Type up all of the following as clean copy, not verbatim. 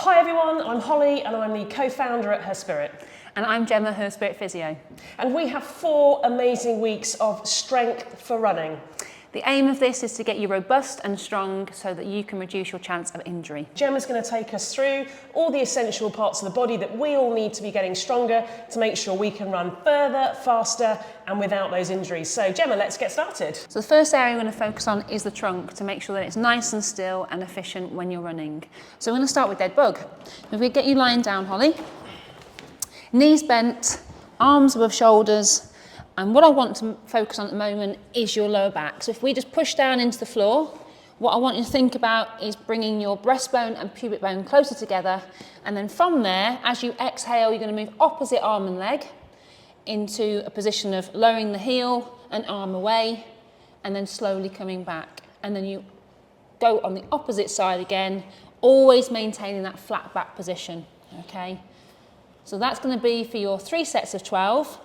Hi everyone, I'm Holly and I'm the co-founder at Her Spirit. And I'm Gemma, Her Spirit Physio. And we have 4 amazing weeks of strength for running. The aim of this is to get you robust and strong so that you can reduce your chance of injury. Gemma's going to take us through all the essential parts of the body that we all need to be getting stronger to make sure we can run further, faster and without those injuries. So Gemma, let's get started. So the first area we're going to focus on is the trunk to make sure that it's nice and still and efficient when you're running. So we're going to start with dead bug. If we get you lying down, Holly, knees bent, arms above shoulders. And what I want to focus on at the moment is your lower back. So if we just push down into the floor, what I want you to think about is bringing your breastbone and pubic bone closer together. And then from there, as you exhale, you're going to move opposite arm and leg into a position of lowering the heel and arm away, and then slowly coming back. And then you go on the opposite side again, always maintaining that flat back position, okay? So that's going to be for your 3 sets of 12.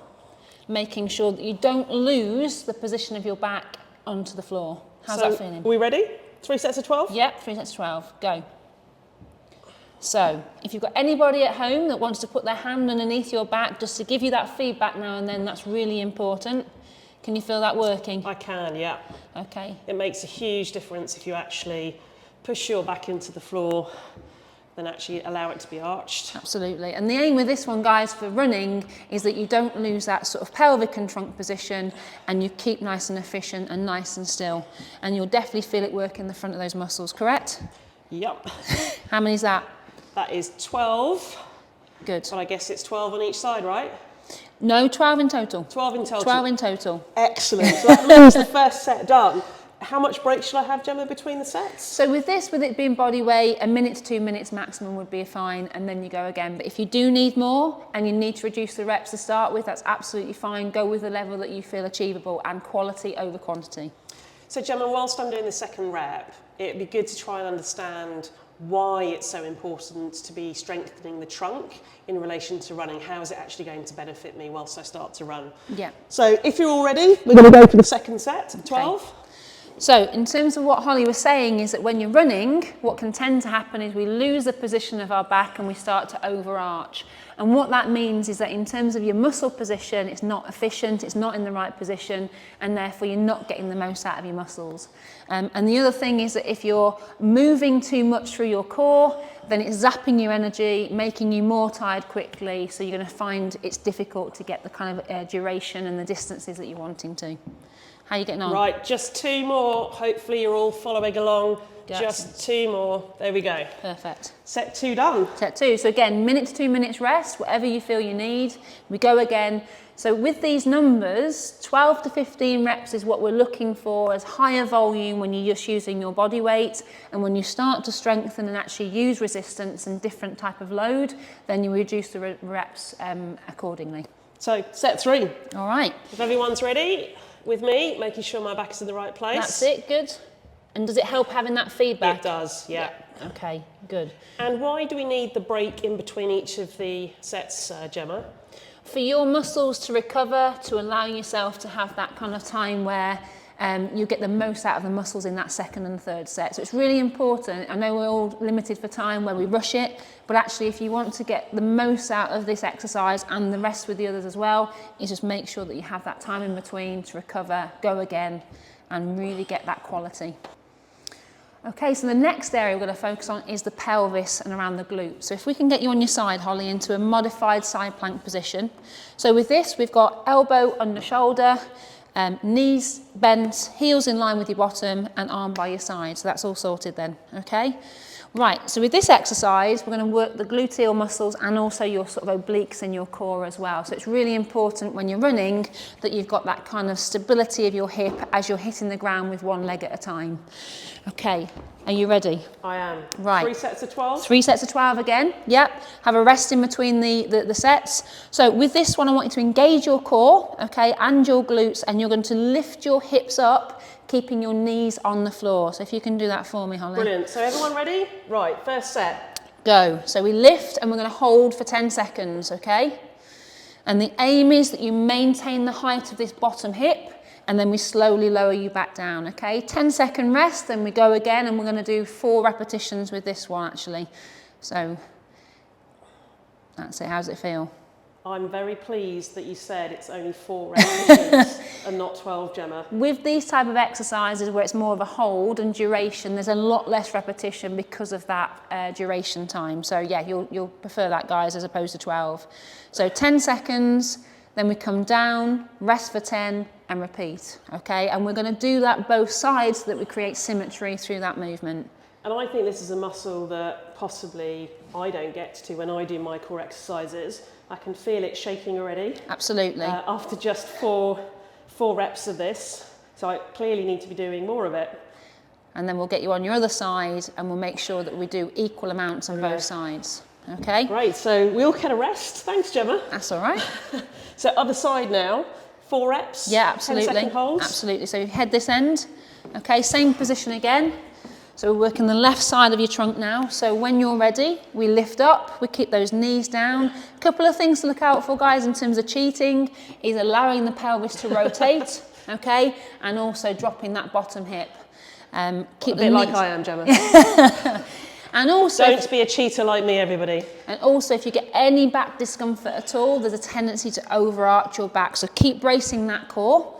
Making sure that you don't lose the position of your back onto the floor. How's that feeling? Are we ready? 3 sets of 12? Yep, 3 sets of 12, go. So, if you've got anybody at home that wants to put their hand underneath your back just to give you that feedback now and then, that's really important. Can you feel that working? I can, yeah. Okay. It makes a huge difference if you actually push your back into the floor then actually allow it to be arched. Absolutely. And the aim with this one, guys, for running is that you don't lose that sort of pelvic and trunk position and you keep nice and efficient and nice and still. And you'll definitely feel it work in the front of those muscles, correct? Yep. How many is that? That is 12. Good. But I guess it's 12 on each side, right? No, 12 in total. 12 in total. 12 in total. Excellent. So that means the first set done. How much break should I have, Gemma, between the sets? So with this, with it being body weight, 1 minute to 2 minutes maximum would be fine, and then you go again. But if you do need more and you need to reduce the reps to start with, that's absolutely fine. Go with the level that you feel achievable and quality over quantity. So Gemma, whilst I'm doing the second rep, it'd be good to try and understand why it's so important to be strengthening the trunk in relation to running. How is it actually going to benefit me whilst I start to run? Yeah. So if you're all ready, we're going to go for the second set of 12. Okay. So in terms of what Holly was saying is that when you're running, what can tend to happen is we lose the position of our back and we start to overarch. And what that means is that in terms of your muscle position, it's not efficient, it's not in the right position, and therefore you're not getting the most out of your muscles. And the other thing is that if you're moving too much through your core, then it's zapping your energy, making you more tired quickly, so you're going to find it's difficult to get the kind of duration and the distances that you're wanting to. How are you getting on? Right, just 2 more. Hopefully you're all following along. Yep. Just 2 more. There we go. Perfect. Set 2 done. Set 2. So again, 1 minute to 2 minutes rest, whatever you feel you need. We go again. So with these numbers, 12 to 15 reps is what we're looking for as higher volume when you're just using your body weight. And when you start to strengthen and actually use resistance and different type of load, then you reduce the reps accordingly. So set 3. All right. If everyone's ready, with me, making sure my back is in the right place. That's it, good. And does it help having that feedback? It does, yeah. Okay, good. And why do we need the break in between each of the sets, Gemma? For your muscles to recover, to allow yourself to have that kind of time where you get the most out of the muscles in that second and third set. So it's really important. I know we're all limited for time where we rush it, but actually if you want to get the most out of this exercise and the rest with the others as well, is just make sure that you have that time in between to recover, go again, and really get that quality. Okay, so the next area we're going to focus on is the pelvis and around the glute. So if we can get you on your side, Holly, into a modified side plank position. So with this, we've got elbow under shoulder, knees bent, heels in line with your bottom, and arm by your side. So that's all sorted then, okay? Right, so with this exercise, we're going to work the gluteal muscles and also your sort of obliques in your core as well. So it's really important when you're running that you've got that kind of stability of your hip as you're hitting the ground with one leg at a time. Okay, are you ready? I am. Right. 3 sets of 12? 3 sets of 12 again, yep. Have a rest in between the sets. So with this one, I want you to engage your core, okay, and your glutes, and you're going to lift your hips up, keeping your knees on the floor. So if you can do that for me, Holly. Brilliant. So everyone ready? Right, first set. Go. So we lift and we're going to hold for 10 seconds, okay? And the aim is that you maintain the height of this bottom hip and then we slowly lower you back down, okay? 10-second rest, then we go again and we're going to do 4 repetitions with this one actually. So that's it. How does it feel? I'm very pleased that you said it's only 4 repetitions and not 12, Gemma. With these type of exercises where it's more of a hold and duration, there's a lot less repetition because of that duration time. So yeah, you'll prefer that, guys, as opposed to 12. So 10 seconds, then we come down, rest for 10 and repeat, okay? And we're gonna do that both sides so that we create symmetry through that movement. And I think this is a muscle that possibly I don't get to when I do my core exercises. I can feel it shaking already. Absolutely. After just four reps of this. So I clearly need to be doing more of it. And then we'll get you on your other side and we'll make sure that we do equal amounts on both sides. Okay? Great, so we'll get a rest. Thanks, Gemma. That's all right. So other side now, 4 reps. Yeah, absolutely. 10-second holds. Absolutely. So you head this end. Okay, same position again. So we're working the left side of your trunk now. So when you're ready, we lift up, we keep those knees down. A couple of things to look out for, guys, in terms of cheating is allowing the pelvis to rotate, okay, and also dropping that bottom hip. Keep a bit like I am, Gemma. And also, don't be a cheater like me, everybody. And also, if you get any back discomfort at all, there's a tendency to overarch your back. So keep bracing that core.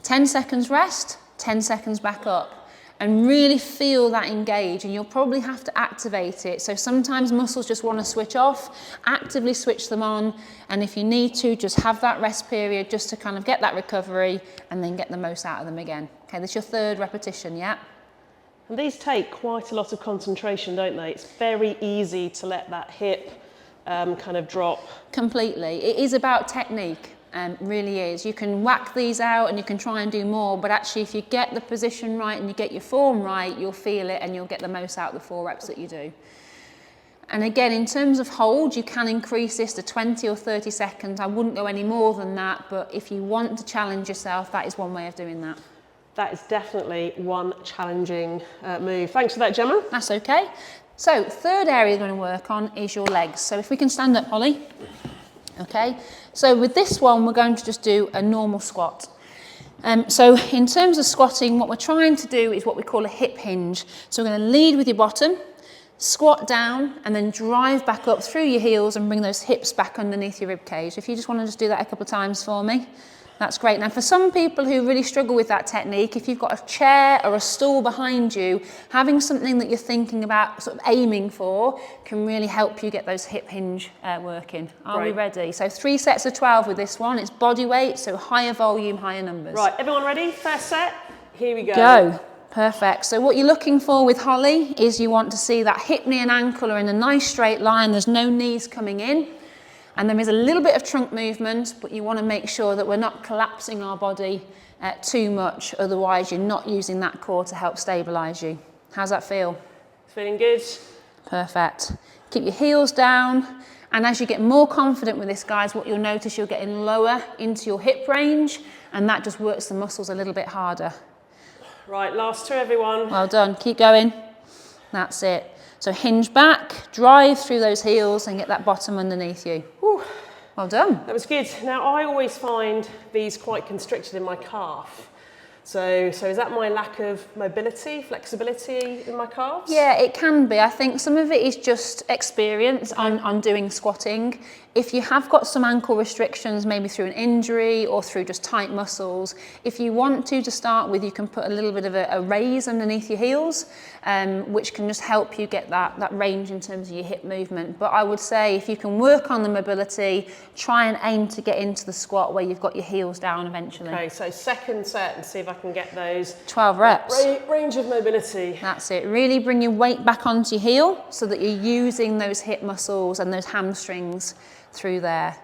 10 seconds rest, 10 seconds back up. And really feel that engage, and you'll probably have to activate it. So sometimes muscles just want to switch off, actively switch them on, and if you need to, just have that rest period just to kind of get that recovery and then get the most out of them again. Okay, this is your 3rd repetition, yeah? And these take quite a lot of concentration, don't they? It's very easy to let that hip kind of drop. Completely. It is about technique. Really is. You can whack these out and you can try and do more, but actually if you get the position right and you get your form right, you'll feel it and you'll get the most out of the 4 reps that you do. And again, in terms of hold, you can increase this to 20 or 30 seconds. I wouldn't go any more than that, but if you want to challenge yourself, that is one way of doing that. That is definitely one challenging move. Thanks for that, Gemma. That's okay. So 3rd area you're going to work on is your legs. So if we can stand up, Holly. Okay, so with this one, we're going to just do a normal squat. So in terms of squatting, what we're trying to do is what we call a hip hinge. So we're going to lead with your bottom, squat down, and then drive back up through your heels and bring those hips back underneath your rib cage. If you just want to just do that a couple of times for me. That's great. Now, for some people who really struggle with that technique, if you've got a chair or a stool behind you, having something that you're thinking about sort of aiming for can really help you get those hip hinge working. Are we ready? So 3 sets of 12 with this one. It's body weight, so higher volume, higher numbers. Right, everyone ready? First set. Here we go. Go. Perfect. So what you're looking for with Holly is you want to see that hip, knee and ankle are in a nice straight line. There's no knees coming in. And there is a little bit of trunk movement, but you want to make sure that we're not collapsing our body too much. Otherwise, you're not using that core to help stabilise you. How's that feel? Feeling good. Perfect. Keep your heels down. And as you get more confident with this, guys, what you'll notice, you're getting lower into your hip range, and that just works the muscles a little bit harder. Right, last 2, everyone. Well done. Keep going. That's it. So hinge back, drive through those heels and get that bottom underneath you. Whew. Well done. That was good. Now, I always find these quite constricted in my calf. So is that my lack of mobility, flexibility in my calves? Yeah, it can be. I think some of it is just experience on doing squatting. If you have got some ankle restrictions, maybe through an injury or through just tight muscles, if you want to start with, you can put a little bit of a raise underneath your heels, which can just help you get that range in terms of your hip movement. But I would say if you can work on the mobility, try and aim to get into the squat where you've got your heels down eventually. Okay, so 2nd set and see if I can get those 12 reps. Range of mobility. That's it. Really bring your weight back onto your heel so that you're using those hip muscles and those hamstrings through there.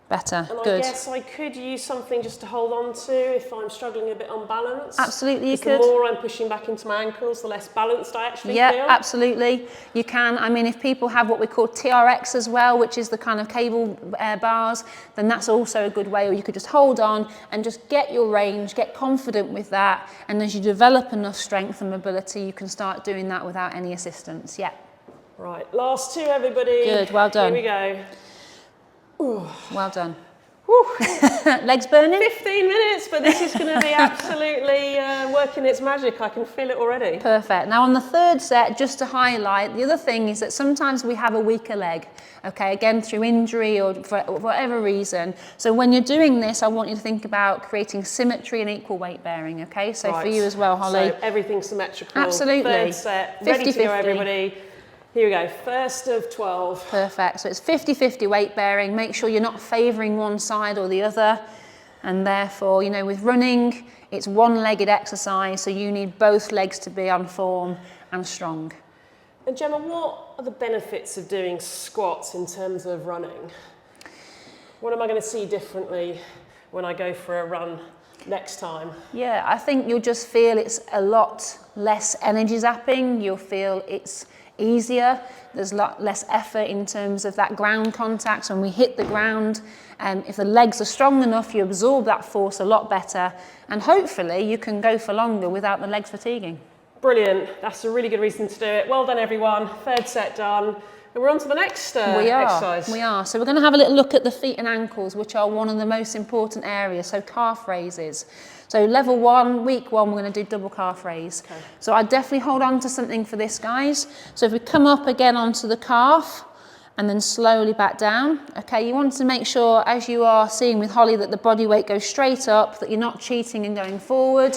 Better. And good. I guess I could use something just to hold on to if I'm struggling a bit on balance. Absolutely, you could. The more I'm pushing back into my ankles, the less balanced I actually feel. Yeah, absolutely. You can. I mean, if people have what we call TRX as well, which is the kind of cable bars, then that's also a good way, or you could just hold on and just get your range, get confident with that. And as you develop enough strength and mobility, you can start doing that without any assistance. Yeah. Right, last 2, everybody. Good, well done. Here we go. Ooh. Well done. Legs burning? 15 minutes, but this is going to be absolutely working its magic. I can feel it already. Perfect. Now on the third set, just to highlight, the other thing is that sometimes we have a weaker leg, okay, again through injury or for whatever reason. So when you're doing this, I want you to think about creating symmetry and equal weight bearing, okay? So for you as well, Holly. So everything symmetrical. Absolutely. Third set, 50, ready to 50. go, everybody. Here we go, first of 12. Perfect. So it's 50-50 weight bearing. Make sure you're not favouring one side or the other. And therefore, you know, with running, it's one-legged exercise, so you need both legs to be on form and strong. And Gemma, what are the benefits of doing squats in terms of running? What am I going to see differently when I go for a run next time? Yeah, I think you'll just feel it's a lot less energy zapping. You'll feel it's easier. There's a lot less effort in terms of that ground contact. So when we hit the ground, if the legs are strong enough, you absorb that force a lot better, and hopefully you can go for longer without the legs fatiguing. Brilliant. That's a really good reason to do it. Well done, everyone. Third set done. And we're on to the next exercise. We are. So we're going to have a little look at the feet and ankles, which are one of the most important areas. So calf raises. So level 1, week 1, we're going to do double calf raise. Okay. So I definitely hold on to something for this, guys. So if we come up again onto the calf and then slowly back down. Okay, you want to make sure, as you are seeing with Holly, that the body weight goes straight up, that you're not cheating and going forward.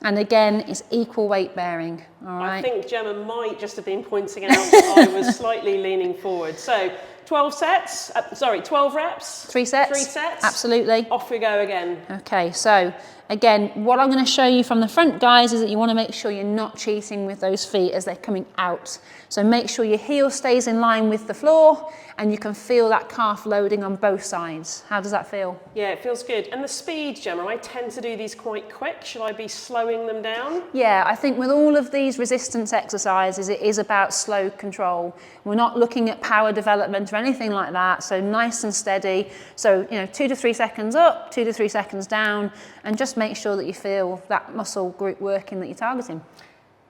And again, it's equal weight bearing, all right? I think Gemma might just have been pointing out that I was slightly leaning forward. So 12 sets, 12 reps. 3 sets? 3 sets. Absolutely. Off we go again. Okay, so again, what I'm going to show you from the front, guys, is that you want to make sure you're not cheating with those feet as they're coming out. So make sure your heel stays in line with the floor and you can feel that calf loading on both sides. How does that feel? Yeah, it feels good. And the speed, Gemma, I tend to do these quite quick. Should I be slowing them down? Yeah, I think with all of these resistance exercises, it is about slow control. We're not looking at power development or anything like that. So nice and steady. So, 2 to 3 seconds up, 2 to 3 seconds down, and just make sure that you feel that muscle group working that you're targeting.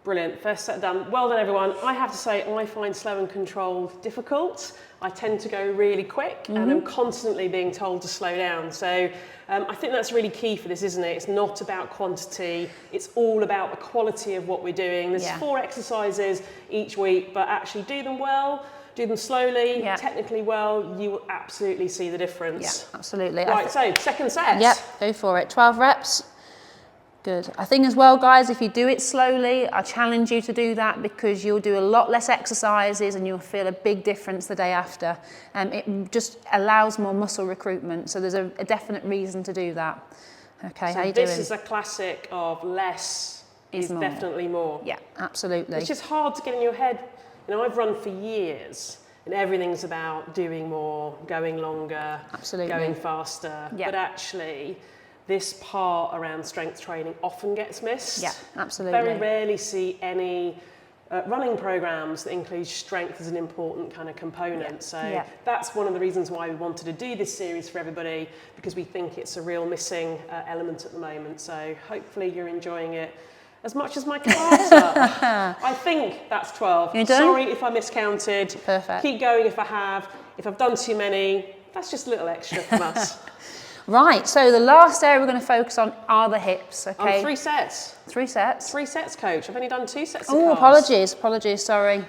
Brilliant, first set done. Well done, everyone. I have to say, I find slow and controlled difficult. I tend to go really quick and I'm constantly being told to slow down. So I think that's really key for this, isn't it? It's not about quantity, it's all about the quality of what we're doing. There's 4 exercises each week, but actually do them well, do them slowly, technically well, you will absolutely see the difference. Yeah, absolutely. Right, so second set. Yep, go for it. 12 reps. Good. I think as well, guys, if you do it slowly, I challenge you to do that because you'll do a lot less exercises and you'll feel a big difference the day after. It just allows more muscle recruitment. So there's a definite reason to do that. Okay, so how you doing? This is a classic of less is more. Definitely more. Yeah, absolutely. It's just hard to get in your head. I've run for years and everything's about doing more, going longer, going faster. Yeah. But actually, this part around strength training often gets missed. Yeah, absolutely. Very rarely see any running programs that include strength as an important kind of component. So that's one of the reasons why we wanted to do this series for everybody, because we think it's a real missing element at the moment. So hopefully you're enjoying it as much as my class are. I think that's 12. You done? Sorry if I miscounted. Perfect. Keep going if I have. If I've done too many, that's just a little extra from us. Right, so the last area we're going to focus on are the hips, okay? 3 sets. 3 sets? 3 sets, coach. I've only done 2 sets of Oh, apologies, sorry.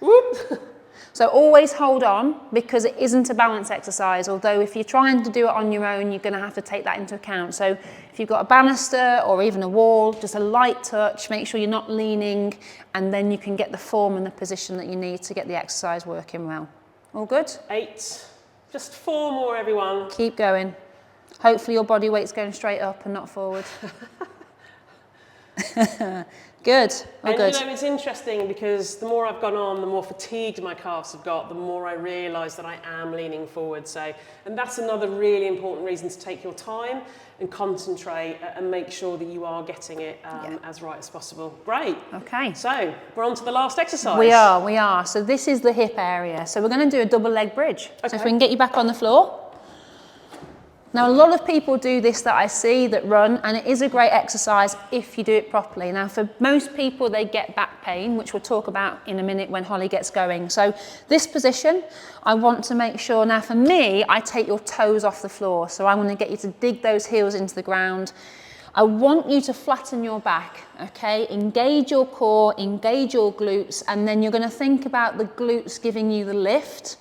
Whoop. So always hold on, because it isn't a balance exercise, although if you're trying to do it on your own, you're going to have to take that into account. So if you've got a banister or even a wall, just a light touch, make sure you're not leaning, and then you can get the form and the position that you need to get the exercise working well. All good? 8. Just 4 more, everyone. Keep going. Hopefully your body weight's going straight up and not forward. Good. And it's interesting because the more I've gone on, the more fatigued my calves have got, the more I realise that I am leaning forward. And that's another really important reason to take your time and concentrate and make sure that you are getting it as right as possible. Great. Okay. So we're on to the last exercise. We are. So this is the hip area. So we're going to do a double leg bridge. Okay. So if we can get you back on the floor. Now, a lot of people do this that I see that run, and it is a great exercise if you do it properly. Now, for most people, they get back pain, which we'll talk about in a minute when Holly gets going. So this position, I want to make sure, now for me, I take your toes off the floor. So I want to get you to dig those heels into the ground. I want you to flatten your back, okay? Engage your core, engage your glutes, and then you're going to think about the glutes giving you the lift.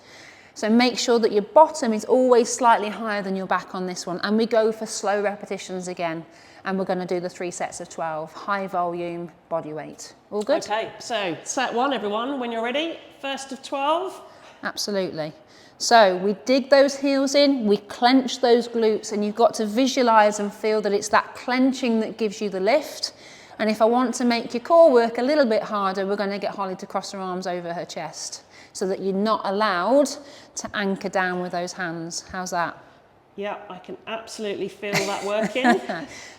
So make sure that your bottom is always slightly higher than your back on this one. And we go for slow repetitions again. And we're going to do the 3 sets of 12, high volume, body weight. All good? Okay, so set 1, everyone, when you're ready. First of 12. Absolutely. So we dig those heels in, we clench those glutes, and you've got to visualize and feel that it's that clenching that gives you the lift. And if I want to make your core work a little bit harder, we're going to get Holly to cross her arms over her chest so that you're not allowed to anchor down with those hands. How's that? Yeah, I can absolutely feel that working.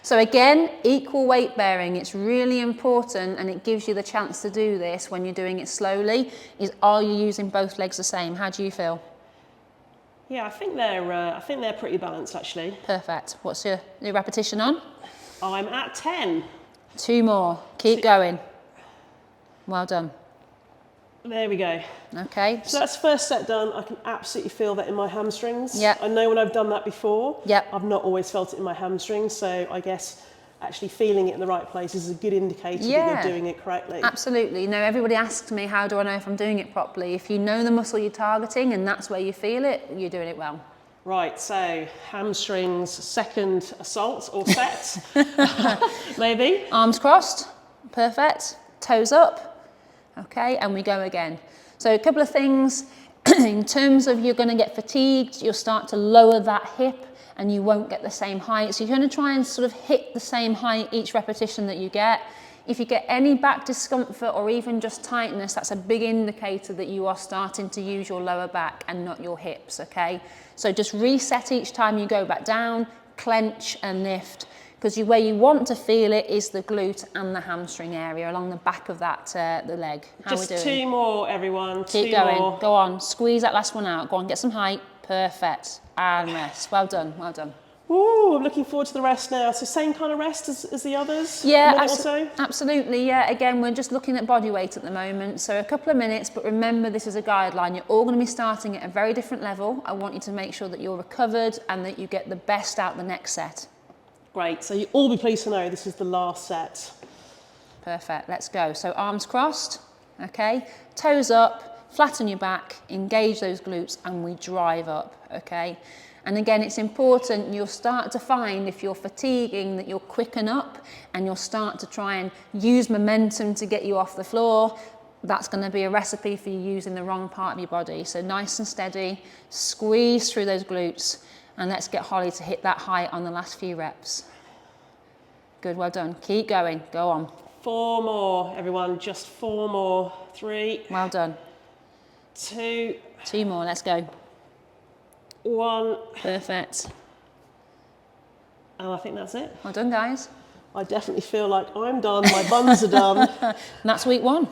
So again, equal weight bearing, it's really important, and it gives you the chance to do this when you're doing it slowly, is are you using both legs the same? How do you feel? Yeah, I think they're pretty balanced actually. Perfect. What's your repetition on? I'm at 10. 2 more. Keep going. Well done. There we go. Okay. So that's first set done. I can absolutely feel that in my hamstrings. Yep. I know when I've done that before, Yep. I've not always felt it in my hamstrings. So I guess actually feeling it in the right place is a good indicator that you're doing it correctly. Absolutely. You know, everybody asks me, how do I know if I'm doing it properly? If you know the muscle you're targeting and that's where you feel it, you're doing it well. Right, so hamstrings, second assault or set, maybe. Arms crossed. Perfect. Toes up. Okay, and we go again. So a couple of things. In terms of you're going to get fatigued, you'll start to lower that hip and you won't get the same height. So you're going to try and sort of hit the same height each repetition that you get. If you get any back discomfort or even just tightness, that's a big indicator that you are starting to use your lower back and not your hips, okay? So just reset each time you go back down, clench and lift. Because where you want to feel it is the glute and the hamstring area along the back of that the leg. How Just we doing? 2 more, everyone. Keep going. Go on. Squeeze that last one out. Go on. Get some height. Perfect. And rest. Well done. Well done. Ooh, I'm looking forward to the rest now. So same kind of rest as the others? Yeah, a minute or so? absolutely. Yeah. Again, we're just looking at body weight at the moment. So a couple of minutes, but remember this is a guideline. You're all going to be starting at a very different level. I want you to make sure that you're recovered and that you get the best out the next set. Great, so you'll all be pleased to know this is the last set. Perfect, let's go. So arms crossed, okay? Toes up, flatten your back, engage those glutes, and we drive up, okay? And again, it's important, you'll start to find if you're fatiguing that you'll quicken up and you'll start to try and use momentum to get you off the floor. That's going to be a recipe for you using the wrong part of your body. So nice and steady, squeeze through those glutes. And let's get Holly to hit that height on the last few reps. Good, well done. Keep going, go on. 4 more, everyone, just 4 more. 3. Well done. 2. 2 more, let's go. 1. Perfect. And I think that's it. Well done, guys. I definitely feel like I'm done, my buns are done. And that's week 1.